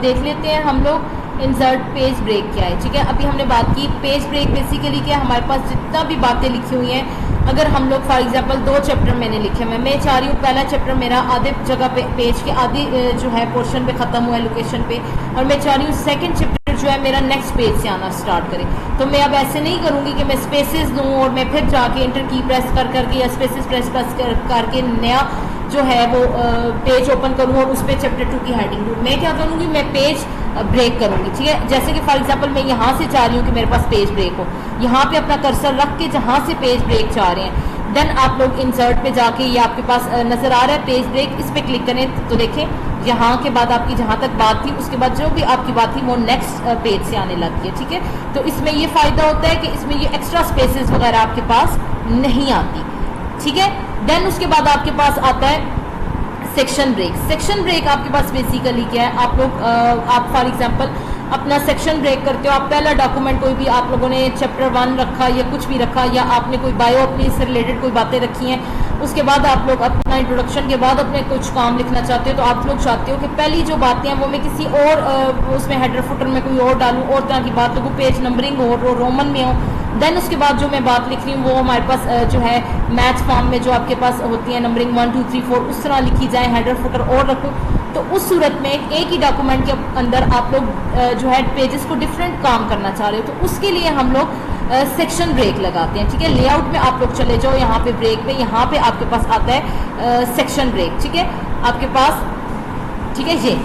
देख लेते हैं हम लोग इंसर्ट पेज ब्रेक क्या है। ठीक है, अभी हमने बात की पेज ब्रेक बेसिकली क्या है, हमारे पास जितना भी बातें लिखी हुई हैं, अगर हम लोग फॉर एग्जांपल 2 चैप्टर मैंने लिखे हुए, मैं चाह रही हूँ पहला चैप्टर मेरा आधे जगह पे पेज के आधी जो है पोर्शन पे ख़त्म हुआ है लोकेशन पे, और मैं चाह रही हूँ सेकंड चैप्टर जो है मेरा नेक्स्ट पेज से आना स्टार्ट करे। तो मैं अब ऐसे नहीं करूँगी कि मैं स्पेसेस दूँ और मैं फिर जाके इंटर की प्रेस कर करके या स्पेसेस प्रेस करके नया जो है वो पेज ओपन करूँ और उस पर चैप्टर 2 की हेडिंग दूँ। मैं क्या करूँगी, मैं पेज ब्रेक करूँगी। ठीक है, जैसे कि फॉर एग्जांपल मैं यहाँ से चाह रही हूँ कि मेरे पास पेज ब्रेक हो, यहाँ पे अपना कर्सर रख के जहाँ से पेज ब्रेक चाह रहे हैं, देन आप लोग इंसर्ट पे जाके ये आपके पास नज़र आ रहा है पेज ब्रेक, इस पर क्लिक करें तो देखें यहाँ के बाद आपकी जहाँ तक बात थी उसके बाद जो भी आपकी बात थी वो नेक्स्ट पेज से आने लगती है। ठीक है, तो इसमें ये फ़ायदा होता है कि इसमें ये एक्स्ट्रा स्पेसेस वगैरह आपके पास नहीं आती। ठीक है, देन उसके बाद आपके पास आता है सेक्शन ब्रेक। सेक्शन ब्रेक आपके पास बेसिकली क्या है, आप लोग आप फॉर एग्जांपल अपना सेक्शन ब्रेक करते हो, आप पहला डॉक्यूमेंट कोई भी आप लोगों ने चैप्टर 1 रखा या कुछ भी रखा, या आपने कोई बायो अपनी इससे रिलेटेड कोई बातें रखी हैं, उसके बाद आप लोग अपना इंट्रोडक्शन के बाद अपने कुछ काम लिखना चाहते हो, तो आप लोग चाहते हो कि पहली जो बातें हैं वो मैं किसी और उसमें हेडर फुटर में कोई और डालूँ, और तरह की बात हो, पेज नंबरिंग हो, रोमन में हो। देन उसके बाद जो मैं बात लिख रही हूँ वो हमारे पास जो है मैच फॉर्म में जो आपके पास होती है नंबरिंग 1 2 3 4 उस तरह लिखी जाए, हेडर फुटर और रखूँ, तो उस सूरत में एक ही डॉक्यूमेंट के अंदर आप लोग जो है पेजेस को डिफरेंट काम करना चाह रहे हो, तो उसके लिए हम लोग सेक्शन ब्रेक लगाते हैं। ठीक है, लेआउट में आप लोग चले जाओ, यहाँ पे ब्रेक में, यहाँ पे आपके पास आता है सेक्शन ब्रेक। ठीक है, आपके पास ठीक है ये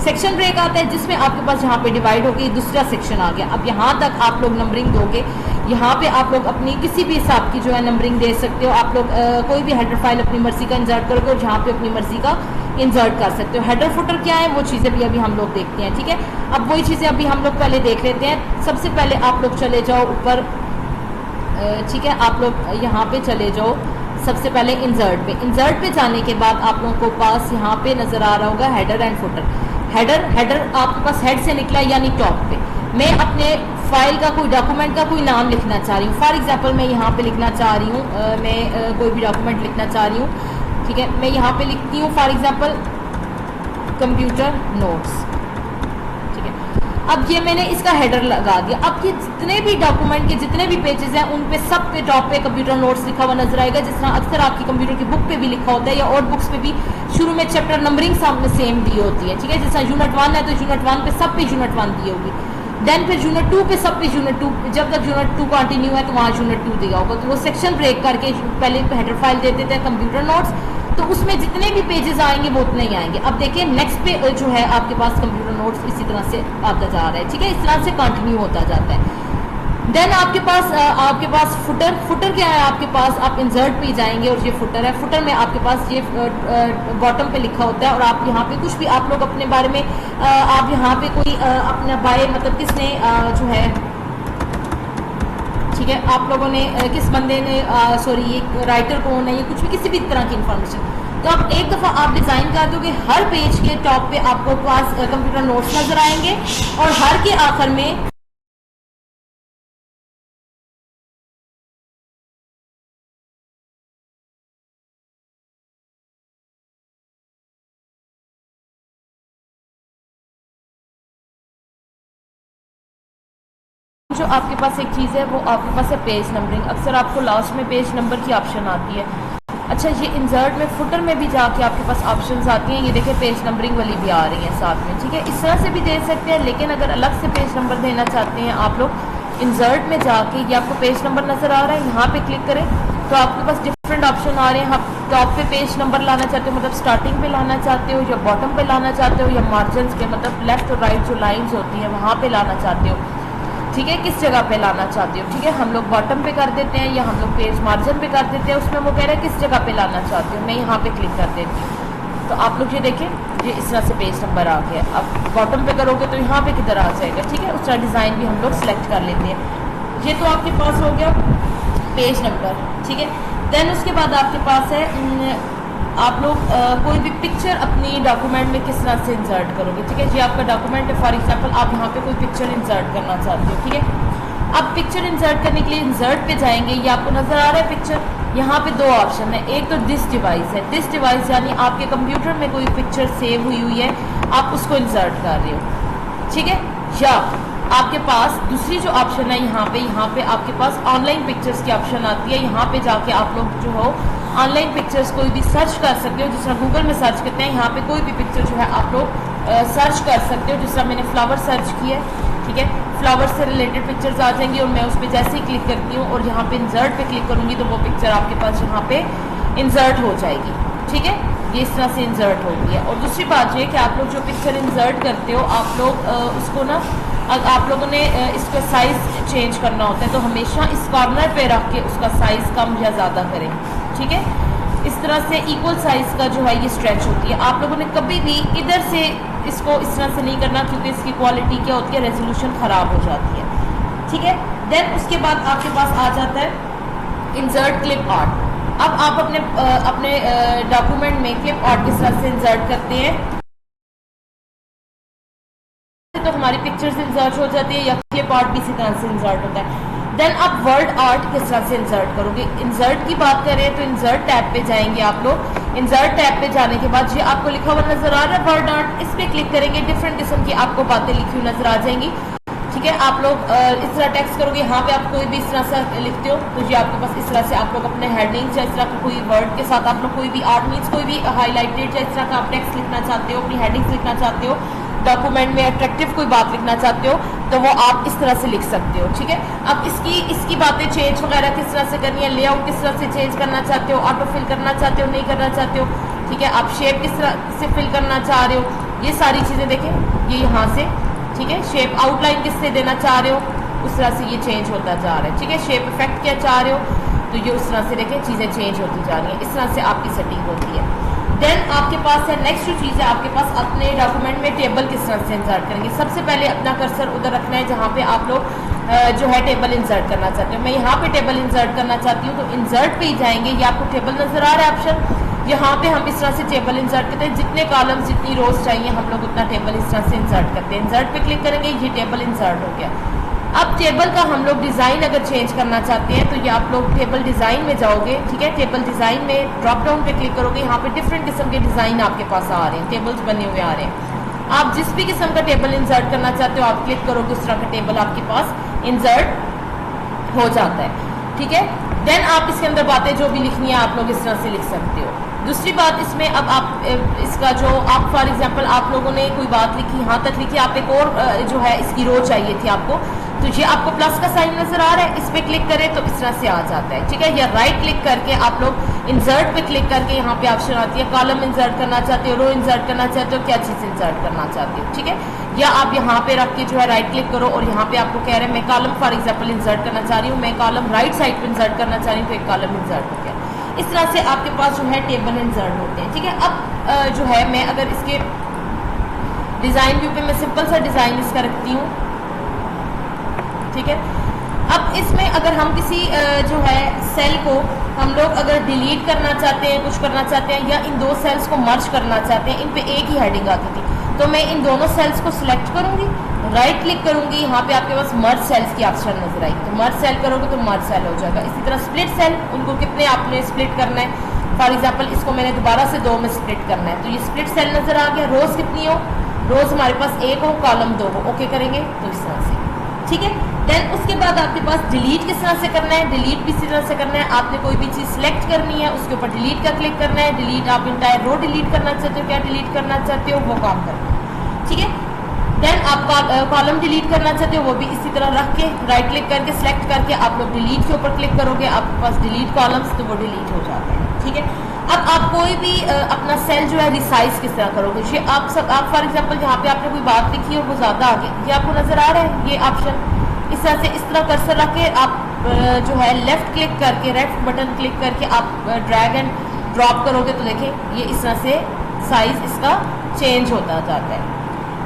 सेक्शन ब्रेक आता है जिसमें आपके पास यहाँ पे डिवाइड हो गई, दूसरा सेक्शन आ गया। अब यहाँ तक आप लोग नंबरिंग दोगे, यहाँ पे आप लोग अपनी किसी भी हिसाब की जो है नंबरिंग दे सकते हो। आप लोग कोई भी हेडर फाइल अपनी मर्जी का इंसर्ट करोगे और जहाँ पे अपनी मर्जी का इंसर्ट कर सकते हो। हेडर फुटर क्या है वो चीज़ें भी अभी हम लोग देखते हैं। ठीक है, अब वही चीज़ें अभी हम लोग पहले देख लेते हैं। सबसे पहले आप लोग चले जाओ ऊपर, ठीक है, आप लोग यहाँ पे चले जाओ सबसे पहले इंसर्ट पे। इंसर्ट पे जाने के बाद आप लोगों को पास यहाँ पे नज़र आ रहा होगा हेडर एंड फुटर। हेडर आपके पास हेड से निकला यानी टॉप पे। मैं अपने फाइल का कोई डॉक्यूमेंट का कोई नाम लिखना चाह रही हूँ, फॉर एग्जांपल मैं यहाँ पे लिखना चाह रही हूँ, मैं कोई भी डॉक्यूमेंट लिखना चाह रही हूँ। ठीक है, मैं यहाँ पे लिखती हूँ फॉर एग्जांपल कंप्यूटर नोट्स। ठीक है, अब ये मैंने इसका हेडर लगा दिया। अब ये जितने भी डॉक्यूमेंट के जितने भी पेजेस हैं उन पे सब पे टॉप पे कंप्यूटर नोट्स लिखा हुआ नजर आएगा, जिस तरह अक्सर आपकी कंप्यूटर की बुक पे भी लिखा होता है, या और बुक्स पे भी शुरू में चैप्टर नंबरिंग सामने सेम दी होती है। ठीक है, जैसा यूनिट 1 है तो यूनिट 1 पे सब पे यूनिट 1 दी होगी, देन फिर यूनिट 2 पे सब पे यूनिट 2, जब तक यूनिट 2 कंटिन्यू है तो वहाँ यूनिट 2 दिया होगा। तो वो सेक्शन ब्रेक करके पहले हेडर फाइल दे देते हैं कंप्यूटर नोट्स, तो उसमें जितने भी पेजेस आएंगे वो उतने ही आएंगे। अब देखिए नेक्स्ट पे जो है आपके पास कंप्यूटर नोट्स इसी तरह से आता जा रहा है। ठीक है, इस तरह से कंटिन्यू होता जाता है। देन आपके पास फुटर क्या है, आपके पास आप इंसर्ट पे जाएंगे और ये फुटर है। फुटर में आपके पास ये बॉटम पे लिखा होता है, और आप यहाँ पे कुछ भी आप लोग अपने बारे में आप यहाँ पे कोई अपना बाय मतलब किसने जो है, ठीक है, आप लोगों ने किस बंदे ने सॉरी एक राइटर को नहीं, कुछ भी किसी भी तरह की इंफॉर्मेशन, तो आप एक दफ़ा आप डिज़ाइन कर दोगे, हर पेज के टॉप पे आपको पास कंप्यूटर नोट्स नज़र आएंगे, और हर के आखिर में जो आपके पास एक चीज़ है वो आपके पास है पेज नंबरिंग। अक्सर आपको लास्ट में पेज नंबर की ऑप्शन आती है। अच्छा, ये इंसर्ट में फुटर में भी जाके आपके पास ऑप्शंस आती हैं, ये देखिए पेज नंबरिंग वाली भी आ रही है साथ में। ठीक है, इस तरह से भी दे सकते हैं, लेकिन अगर अलग से पेज नंबर देना चाहते हैं आप लोग इंसर्ट में जाके, ये आपको पेज नंबर नज़र आ रहा है, यहाँ पे क्लिक करें तो आपके पास डिफरेंट ऑप्शन आ रहे हैं। आप टॉप पे पेज नंबर लाना चाहते हो, मतलब स्टार्टिंग पे लाना चाहते हो, या बॉटम पे लाना चाहते हो, या मार्जिन पे मतलब लेफ्ट और राइट जो लाइन्स होती हैं वहाँ पे लाना चाहते हो। ठीक है, किस जगह पे लाना चाहते हो। ठीक है, हम लोग बॉटम पे कर देते हैं, या हम लोग पेज मार्जिन पे कर देते हैं, उसमें वो कह रहा है किस जगह पे लाना चाहते हो, मैं यहाँ पे क्लिक कर देती हूँ। तो आप लोग ये देखें, ये इस तरह से पेज नंबर आ गया। अब बॉटम पे करोगे तो यहाँ पे किधर आ जाएगा। ठीक है, उस तरह डिज़ाइन भी हम लोग सेलेक्ट कर लेते हैं। ये तो आपके पास हो गया पेज नंबर। ठीक है, देन उसके बाद आपके पास है आप लोग कोई भी पिक्चर अपनी डॉक्यूमेंट में किस तरह से इंसर्ट करोगे। ठीक है, जी आपका डॉक्यूमेंट है, फॉर एग्जांपल आप यहाँ पे कोई पिक्चर इंसर्ट करना चाहते हो। ठीक है, अब पिक्चर इंसर्ट करने के लिए इंसर्ट पे जाएंगे, ये आपको नज़र आ रहा है पिक्चर, यहाँ पे दो ऑप्शन है, एक तो दिस डिवाइस है, दिस डिवाइस यानी आपके कंप्यूटर में कोई पिक्चर सेव हुई है, आप उसको इंसर्ट कर रहे हो, ठीक है। या आपके पास दूसरी जो ऑप्शन है यहाँ पे आपके पास ऑनलाइन पिक्चर्स की ऑप्शन आती है। यहाँ पे जाके आप लोग जो हो ऑनलाइन पिक्चर्स कोई भी सर्च कर सकते हो, जिस तरह गूगल में सर्च करते हैं, यहाँ पे कोई भी पिक्चर जो है आप लोग सर्च कर सकते हो। जिस तरह मैंने फ्लावर सर्च किया है, ठीक है, फ्लावर से रिलेटेड पिक्चर्स आ जाएंगी और मैं उस पर जैसे ही क्लिक करती हूँ और यहाँ पे इंसर्ट पे क्लिक करूँगी तो वो पिक्चर आपके पास यहाँ पे इंसर्ट हो जाएगी, ठीक है। ये इस तरह से इंसर्ट होगी है। और दूसरी बात ये कि आप लोग जो पिक्चर इंसर्ट करते हो, आप लोग उसको ना, अगर आप लोगों ने इसका साइज़ चेंज करना होता है तो हमेशा इस कॉर्नर पे रख के उसका साइज़ कम या ज़्यादा करें, ठीक है। इस तरह से इक्वल साइज़ का जो है ये स्ट्रेच होती है। आप लोगों ने कभी भी इधर से इसको इस तरह से नहीं करना, क्योंकि इसकी क्वालिटी क्या होती है, रेजोल्यूशन ख़राब हो जाती है, ठीक है। देन उसके बाद आपके पास आ जाता है इंसर्ट क्लिप आर्ट। अब आप अपने डॉक्यूमेंट में क्लिप आर्ट किस तरह से इंसर्ट करते हैं, तो हमारी पिक्चर्स इंसर्ट हो जाती है या क्लिप आर्ट भी इसी तरह से इंसर्ट होता है। देन आप वर्ड आर्ट किस तरह से इंसर्ट करोगे। इंसर्ट की बात करें तो इंसर्ट टैब पे जाएंगे आप लोग। इंसर्ट टैब पे जाने के बाद ये आपको लिखा हुआ नजर आ रहा है वर्ड आर्ट, इस पर क्लिक करेंगे, डिफरेंट किस्म की आपको बातें लिखी हुई नजर आ जाएंगी, ठीक है। आप लोग इस तरह टेक्स्ट करोगे, यहाँ पे आप कोई भी इस तरह से लिखते हो तो ये आपके पास इस तरह से आप लोग अपने हेडिंग्स या इस तरह का कोई वर्ड के साथ आप लोग कोई भी आर्ट मीन्स कोई भी हाईलाइटेड या इस तरह का आप टेक्स्ट लिखना चाहते हो, अपनी हेडिंग्स लिखना चाहते हो, डॉक्यूमेंट में अट्रैक्टिव कोई बात लिखना चाहते हो तो वो आप इस तरह से लिख सकते हो, ठीक है। अब इसकी बातें चेंज वगैरह किस तरह से करनी है, लेआउट किस तरह से चेंज करना चाहते हो, ऑटो फिल करना चाहते हो, नहीं करना चाहते हो, ठीक है। आप शेप किस तरह से फिल करना चाह रहे हो, ये सारी चीज़ें देखें, ये यहाँ से, ठीक है। शेप आउटलाइन किससे देना चाह रहे हो, उस तरह से ये चेंज होता जा रहा है, ठीक है। शेप इफेक्ट क्या चाह रहे हो तो ये उस तरह से देखें चीज़ें चेंज होती जा रही हैं, इस तरह से आपकी सेटिंग होती है। देन आपके पास है नेक्स्ट जो चीज़ है, आपके पास अपने डॉक्यूमेंट में टेबल किस तरह से इंसर्ट करेंगे। सबसे पहले अपना कर्सर उधर रखना है जहाँ पे आप लोग जो है टेबल इंसर्ट करना चाहते हो। मैं यहाँ पे टेबल इंसर्ट करना चाहती हूँ तो इंसर्ट पे ही जाएंगे, ये आपको टेबल नजर आ रहा है ऑप्शन, यहाँ पे हम इस तरह से टेबल इंसर्ट करते हैं, जितने कॉलम्स जितनी रोज चाहिए हम लोग उतना टेबल इस तरह से इंसर्ट करते हैं। इंसर्ट पे क्लिक करेंगे, ये टेबल इंसर्ट हो गया। अब टेबल का हम लोग डिज़ाइन अगर चेंज करना चाहते हैं तो ये आप लोग टेबल डिज़ाइन में जाओगे, ठीक है। टेबल डिज़ाइन में ड्रॉप डाउन पे क्लिक करोगे, यहाँ पे डिफरेंट किस्म के डिज़ाइन आपके पास आ रहे हैं, टेबल्स बने हुए आ रहे हैं। आप जिस भी किस्म का टेबल इंसर्ट करना चाहते हो आप क्लिक करोगे, उस तरह का टेबल आपके पास इंसर्ट हो जाता है, ठीक है। देन आप इसके अंदर बातें जो भी लिखनी है आप लोग इस तरह से लिख सकते हो। दूसरी बात इसमें, अब आप इसका जो आप फॉर एग्जांपल आप लोगों ने कोई बात लिखी, यहाँ तक लिखी, आप एक और जो है इसकी रो चाहिए थी आपको, तो ये आपको प्लस का साइन नजर आ रहा है, इस पर क्लिक करें तो इस तरह से आ जाता है, ठीक है। या राइट क्लिक करके आप लोग इंसर्ट पे क्लिक करके यहाँ पे ऑप्शन आती है, कॉलम इंसर्ट करना चाहते हो, रो इंसर्ट करना चाहते हो, क्या चीज़ इंसर्ट करना चाहते हो, ठीक है। या आप यहाँ पे रख के जो है राइट क्लिक करो और यहाँ पे आपको कह रहे हैं मैं कॉलम फॉर एग्जाम्पल इंसर्ट करना चाह रही हूँ, मैं कॉलम राइट साइड पर इंसर्ट करना चाह रही हूँ तो एक कॉलम इंसर्ट हो गया। इस तरह से आपके पास जो है टेबल इंसर्ट होते हैं, ठीक है। अब जो है मैं अगर इसके डिज़ाइन व्यू पे मैं सिंपल सा डिज़ाइन इसका रखती हूँ, ठीक है। अब इसमें अगर हम किसी जो है सेल को हम लोग अगर डिलीट करना चाहते हैं, कुछ करना चाहते हैं, या इन दो सेल्स को मर्ज करना चाहते हैं, इन पे एक ही हेडिंग आती थी, तो मैं इन दोनों सेल्स को सिलेक्ट करूंगी, राइट क्लिक करूंगी, यहाँ पे आपके पास मर्ज सेल्स की ऑप्शन नजर आएगी, तो मर्ज सेल करोगे तो मर्ज सेल हो जाएगा। इसी तरह स्प्लिट सेल, उनको कितने आपने स्प्लिट करना है, फॉर एग्जाम्पल इसको मैंने दोबारा से 2 में स्प्लिट करना है, तो ये स्प्लिट सेल नजर आ गया। रोज कितनी हो, रोज हमारे पास 1 हो, कॉलम 2 हो, ओके करेंगे तो इस तरह से, ठीक है। देन उसके बाद आपके पास डिलीट किस तरह से करना है, डिलीट भी इसी तरह से करना है। आपने कोई भी चीज़ सिलेक्ट करनी है, उसके ऊपर डिलीट का क्लिक करना है। डिलीट आप इंटायर रो डिलीट करना चाहते हो, क्या डिलीट करना चाहते हो वो काम करना है, ठीक है। देन आप कॉलम डिलीट करना चाहते हो, वो भी इसी तरह रख के राइट क्लिक करके सिलेक्ट करके आप लोग डिलीट के ऊपर क्लिक करोगे, आपके पास डिलीट कॉलम्स, तो वो डिलीट हो जाते हैं, ठीक है। अब आप कोई भी अपना सेल जो है रिसाइज किस तरह करोगे, ये आप फॉर एग्जाम्पल यहाँ पे आपने कोई बात लिखी है और वो ज़्यादा आ गई, ये आपको नजर आ रहा है ये ऑप्शन, इस तरह से इस तरह कर्सर रख के आप जो है लेफ्ट क्लिक करके लेफ्ट बटन क्लिक करके आप ड्रैग एंड ड्रॉप करोगे तो देखें ये इस तरह से साइज इसका चेंज होता जाता है,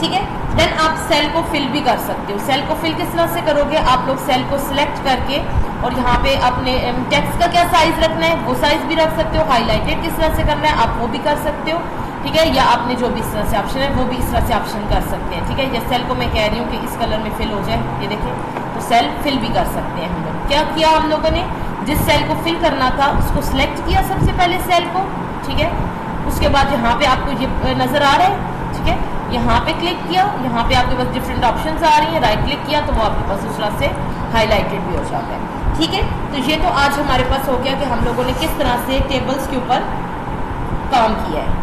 ठीक है। देन आप सेल को फिल भी कर सकते हो। सेल को फिल किस तरह से करोगे, आप लोग सेल को सिलेक्ट करके और यहाँ पे अपने टेक्स्ट का क्या साइज रखना है वो साइज भी रख सकते हो, हाईलाइटेड किस तरह से करना है आप वो भी कर सकते हो, ठीक है। या आपने जो भी इस तरह से ऑप्शन है वो भी इस तरह से ऑप्शन कर सकते हैं, ठीक है। या सेल को मैं कह रही हूँ कि इस कलर में फिल हो जाए, ये देखें, तो सेल फिल भी कर सकते हैं हम लोग। क्या किया हम लोगों ने, जिस सेल को फिल करना था उसको सिलेक्ट किया सबसे पहले सेल को, ठीक है। उसके बाद यहाँ पे आपको ये नज़र आ रहा है, ठीक है, यहाँ पे क्लिक किया, यहाँ पे आपके पास डिफरेंट ऑप्शंस आ रही हैं, राइट क्लिक किया तो वो आपके पास उस तरह से हाईलाइटेड भी हो जाता है, ठीक है। तो ये तो आज हमारे पास हो गया कि हम लोगों ने किस तरह से टेबल्स के ऊपर काम किया है।